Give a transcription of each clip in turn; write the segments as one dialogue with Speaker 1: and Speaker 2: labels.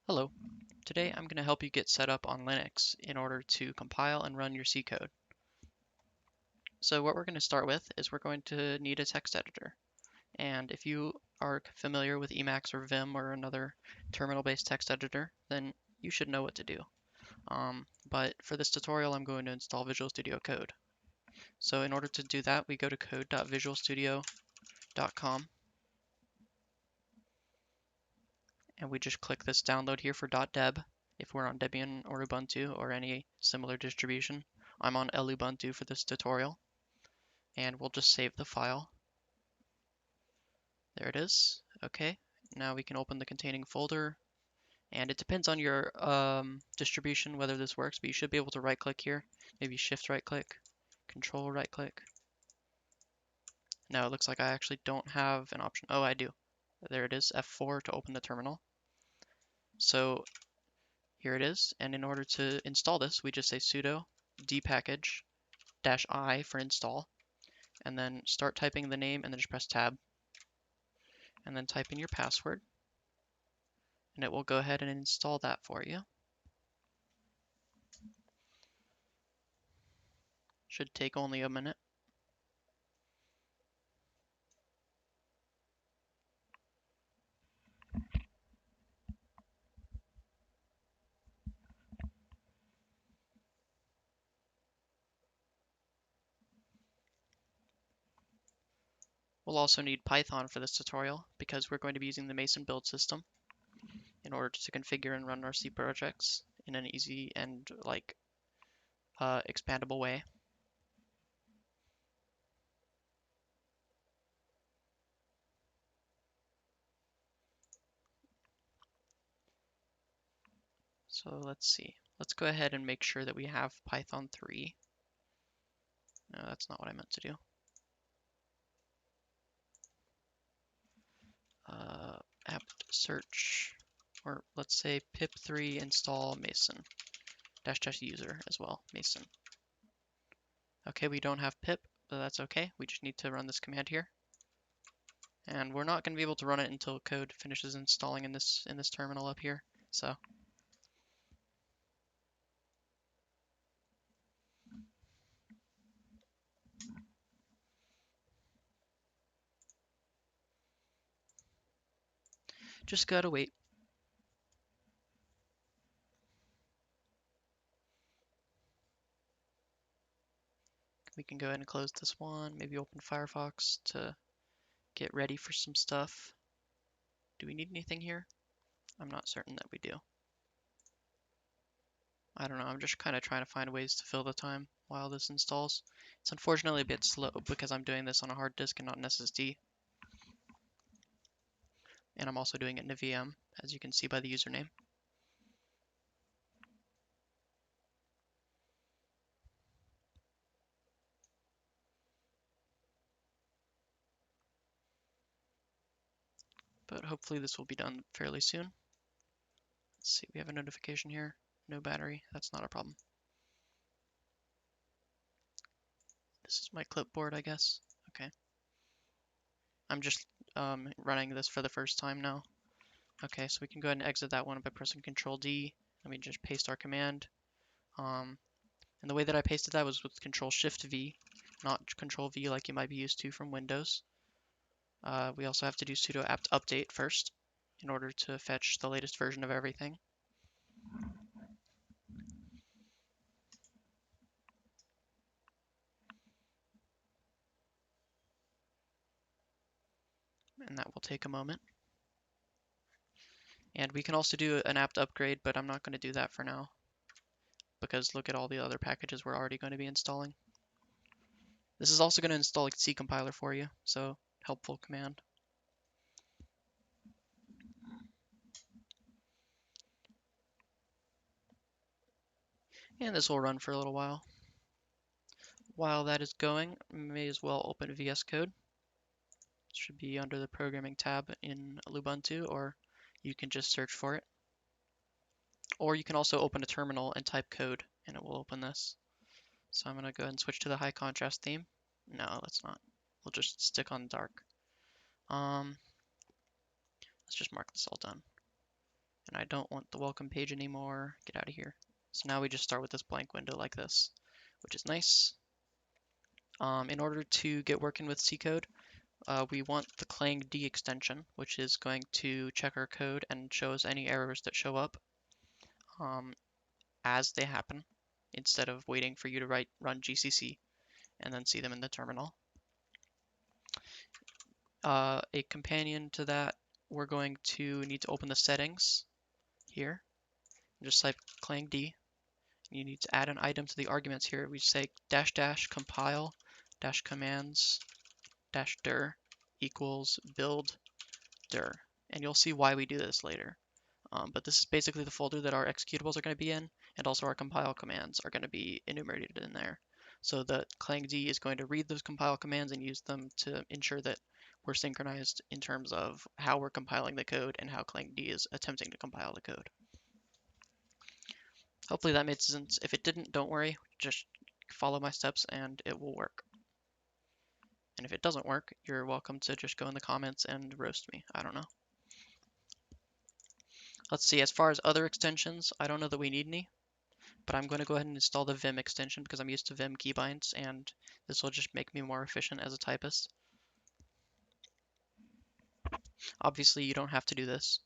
Speaker 1: Hello. Today I'm going to help you get set up on Linux in order to compile and run your C code. So what we're going to start with is we're going to need a text editor. And if you are familiar with Emacs or Vim or another terminal-based text editor, then you should know what to do. But for this tutorial, I'm going to install Visual Studio Code. So in order to do that, we go to code.visualstudio.com and we just click this download here for .deb if we're on Debian or Ubuntu or any similar distribution. I'm on Lubuntu for this tutorial, and we'll just save the file. There it is. Okay, now we can open the containing folder, and it depends on your distribution whether this works, but you should be able to right click here, maybe shift right click, control right click. Now it looks like I actually don't have an option. Oh, I do. There it is, F4 to open the terminal. So here it is, and in order to install this, we just say sudo dpackage-i for install, and then start typing the name, and then just press tab, and then type in your password, and it will go ahead and install that for you. Should take only a minute. We'll also need Python for this tutorial because we're going to be using the Mason build system in order to configure and run our C projects in an easy and expandable way. So let's see. Let's go ahead and make sure that we have Python 3. No, that's not what I meant to do. Apt search, or let's say pip3 install Mason -- user as well, Mason. Okay, we don't have pip, but that's okay. We just need to run this command here. And we're not going to be able to run it until code finishes installing in this terminal up here. So just gotta wait. We can go ahead and close this one, maybe open Firefox to get ready for some stuff. Do we need anything here? I'm not certain that we do. I don't know, I'm just kind of trying to find ways to fill the time while this installs. It's unfortunately a bit slow because I'm doing this on a hard disk and not an SSD. And I'm also doing it in a VM, as you can see by the username. But hopefully this will be done fairly soon. Let's see, we have a notification here. No battery, that's not a problem. This is my clipboard, I guess. Okay. I'm just running this for the first time now. Okay, so we can go ahead and exit that one by pressing Control D. Let me just paste our command. And the way that I pasted that was with Control Shift V, not Control V like you might be used to from Windows. We also have to do sudo apt update first in order to fetch the latest version of everything. And that will take a moment. And we can also do an apt upgrade, but I'm not going to do that for now because look at all the other packages we're already going to be installing. This is also going to install a C compiler for you, so helpful command. And this will run for a little while. While that is going, may as well open VS Code. It should be under the programming tab in Lubuntu, or you can just search for it. Or you can also open a terminal and type code, and it will open this. So I'm going to go ahead and switch to the high contrast theme. No, let's not. We'll just stick on dark. Let's just mark this all done. and I don't want the welcome page anymore. Get out of here. So now we just start with this blank window like this, which is nice. In order to get working with C code, we want the Clang D extension, which is going to check our code and show us any errors that show up as they happen, instead of waiting for you to run GCC and then see them in the terminal. A companion to that, we're going to need to open the settings here. Just type Clang D. You need to add an item to the arguments here. We say -- compile -commands -dir equals build dir. And you'll see why we do this later. But this is basically the folder that our executables are going to be in, and also our compile commands are going to be enumerated in there. So the Clang D is going to read those compile commands and use them to ensure that we're synchronized in terms of how we're compiling the code and how Clang D is attempting to compile the code. Hopefully that made sense. If it didn't, don't worry. Just follow my steps and it will work. And if it doesn't work, you're welcome to just go in the comments and roast me. I don't know. Let's see, as far as other extensions, I don't know that we need any, but I'm going to go ahead and install the Vim extension because I'm used to Vim keybinds, and this will just make me more efficient as a typist. Obviously, you don't have to do this,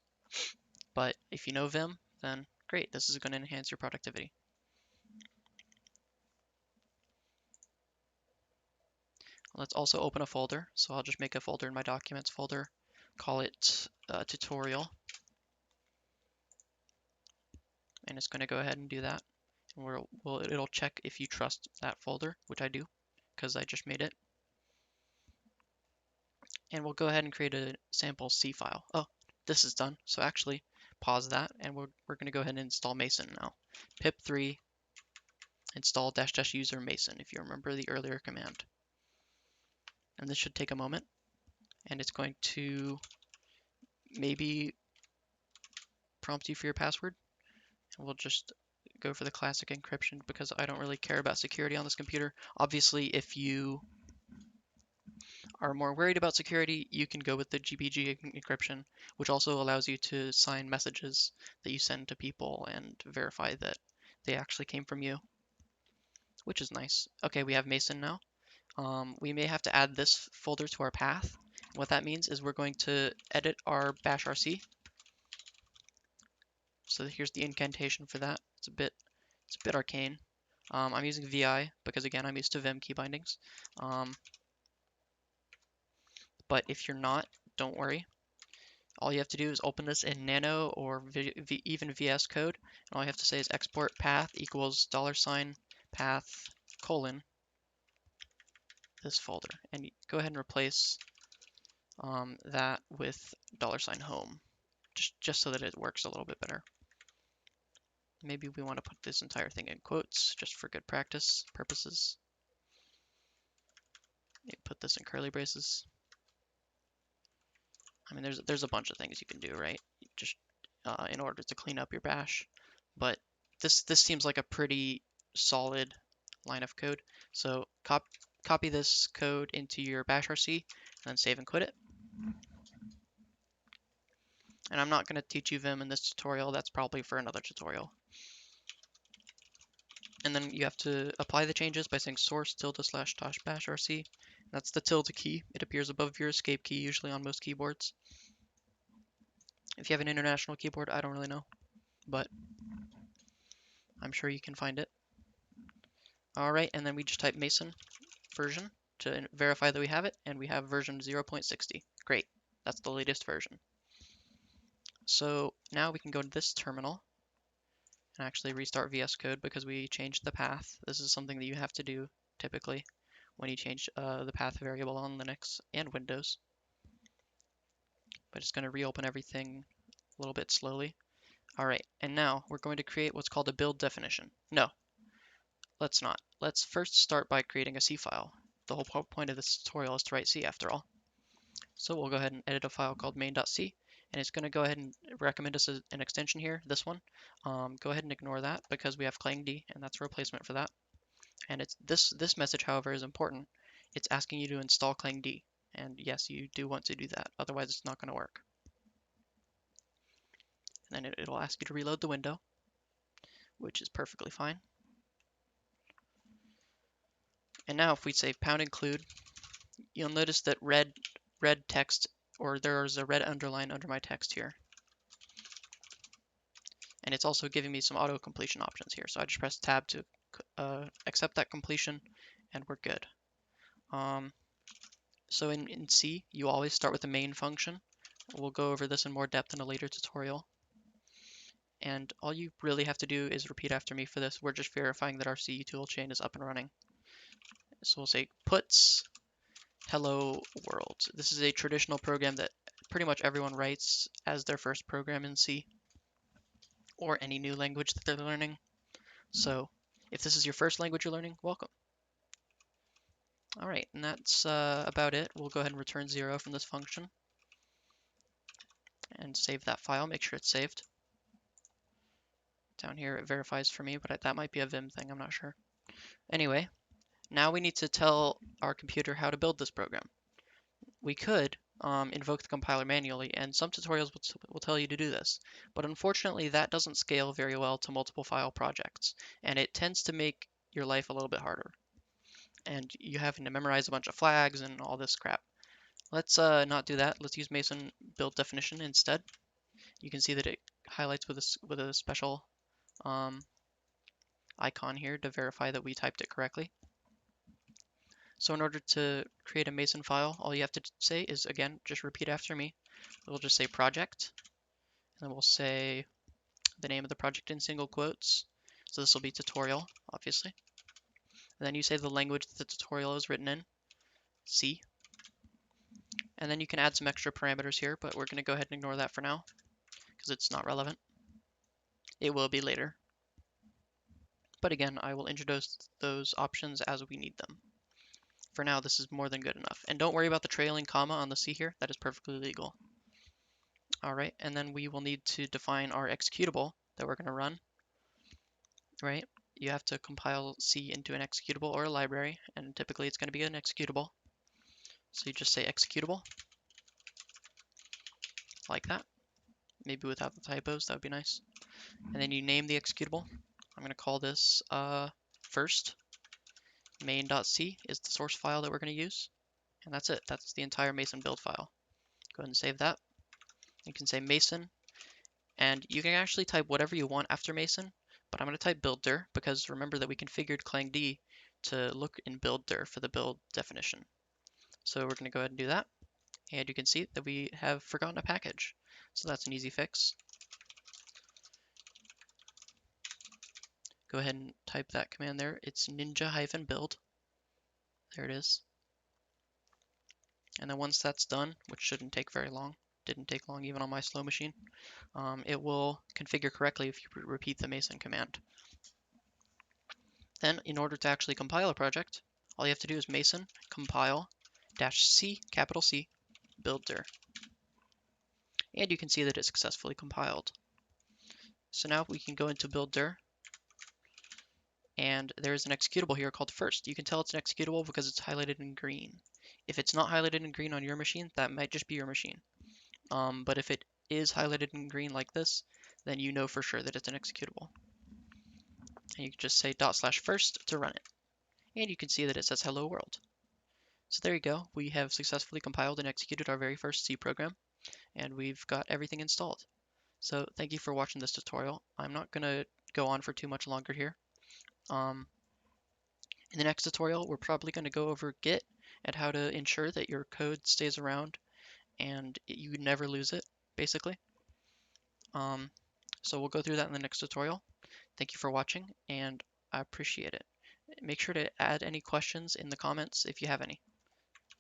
Speaker 1: but if you know Vim, then great, this is going to enhance your productivity. Let's also open a folder, so I'll just make a folder in my documents folder, call it tutorial, and it's going to go ahead and do that. And it'll check if you trust that folder, which I do, because I just made it. And we'll go ahead and create a sample C file. Oh, this is done. So actually, pause that, and we're going to go ahead and install Mason now. pip3 install -- user Mason, if you remember the earlier command. And this should take a moment, and it's going to maybe prompt you for your password. And we'll just go for the classic encryption because I don't really care about security on this computer. Obviously, if you are more worried about security, you can go with the GPG encryption, which also allows you to sign messages that you send to people and verify that they actually came from you, which is nice. Okay, we have Mason now. We may have to add this folder to our path. What that means is we're going to edit our bashrc. So here's the incantation for that. It's a bit arcane. I'm using VI because again I'm used to Vim key bindings. But if you're not, don't worry. All you have to do is open this in Nano or even VS Code. And all you have to say is export path equals $path : this folder. And go ahead and replace that with $home, just so that it works a little bit better. Maybe we want to put this entire thing in quotes just for good practice purposes. Maybe put this in curly braces. I mean, there's a bunch of things you can do, right? Just in order to clean up your bash. But this seems like a pretty solid line of code. So copy this code into your bashrc and then save and quit it. And I'm not going to teach you Vim in this tutorial. That's probably for another tutorial. And then you have to apply the changes by saying source ~/bashrc. That's the tilde key. It appears above your escape key, usually on most keyboards. If you have an international keyboard, I don't really know, but I'm sure you can find it. All right, and then we just type Mason version to verify that we have it, and we have version 0.60. Great, that's the latest version. So now we can go to this terminal and actually restart VS Code because we changed the path. This is something that you have to do typically when you change the path variable on Linux and Windows. But it's going to reopen everything a little bit slowly. All right, and now we're going to create what's called a build definition. No, let's not. Let's first start by creating a C file. The whole point of this tutorial is to write C after all. So we'll go ahead and edit a file called main.c, and it's going to go ahead and recommend us an extension here, this one. Go ahead and ignore that because we have Clang D, and that's a replacement for that. And it's this message, however, is important. It's asking you to install Clang D, and yes, you do want to do that. Otherwise, it's not going to work. and then it'll ask you to reload the window, which is perfectly fine. And now if we say #include, you'll notice that red text, or there's a red underline under my text here. And it's also giving me some auto completion options here. So I just press tab to accept that completion, and we're good. So in C, you always start with the main function. We'll go over this in more depth in a later tutorial. And all you really have to do is repeat after me for this. We're just verifying that our C toolchain is up and running. So we'll say puts hello world. This is a traditional program that pretty much everyone writes as their first program in C, or any new language that they're learning. So if this is your first language you're learning, welcome. All right, and that's about it. We'll go ahead and return 0 from this function and save that file. Make sure it's saved. Down here it verifies for me, but that might be a Vim thing, I'm not sure. Anyway, now we need to tell our computer how to build this program. We could invoke the compiler manually, and some tutorials will tell you to do this, but unfortunately that doesn't scale very well to multiple file projects, and it tends to make your life a little bit harder. And you having to memorize a bunch of flags and all this crap. Let's not do that. Let's use Mason build definition instead. You can see that it highlights with a special icon here to verify that we typed it correctly. So in order to create a Mason file, all you have to say is, again, just repeat after me. We'll just say project, and then we'll say the name of the project in single quotes. So this will be tutorial, obviously. And then you say the language that the tutorial is written in, C. And then you can add some extra parameters here, but we're going to go ahead and ignore that for now, because it's not relevant. It will be later. But again, I will introduce those options as we need them. For now, this is more than good enough. And don't worry about the trailing comma on the C here. That is perfectly legal. All right, and then we will need to define our executable that we're going to run, right? You have to compile C into an executable or a library, and typically it's going to be an executable. So you just say executable, like that. Maybe without the typos, that would be nice. And then you name the executable. I'm going to call this first. Main.c is the source file that we're going to use. And that's it. That's the entire Mason build file. Go ahead and save that. You can say Mason, and you can actually type whatever you want after Mason, but I'm going to type buildir because remember that we configured ClangD to look in buildir for the build definition. So we're going to go ahead and do that, and you can see that we have forgotten a package. So that's an easy fix. Go ahead and type that command there. It's ninja-build. There it is. And then once that's done, which shouldn't take very long, didn't take long even on my slow machine, it will configure correctly if you repeat the Mason command. Then, in order to actually compile a project, all you have to do is Mason compile -c, capital C, buildir. And you can see that it's successfully compiled. So now we can go into buildir, and there's an executable here called first. You can tell it's an executable because it's highlighted in green. If it's not highlighted in green on your machine, that might just be your machine. But if it is highlighted in green like this, then you know for sure that it's an executable. And you can just say /first to run it. And you can see that it says hello world. So there you go. We have successfully compiled and executed our very first C program, and we've got everything installed. So thank you for watching this tutorial. I'm not going to go on for too much longer here. In the next tutorial, we're probably going to go over Git and how to ensure that your code stays around and you never lose it, basically. So we'll go through that in the next tutorial. Thank you for watching, and I appreciate it. Make sure to add any questions in the comments if you have any.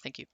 Speaker 1: Thank you.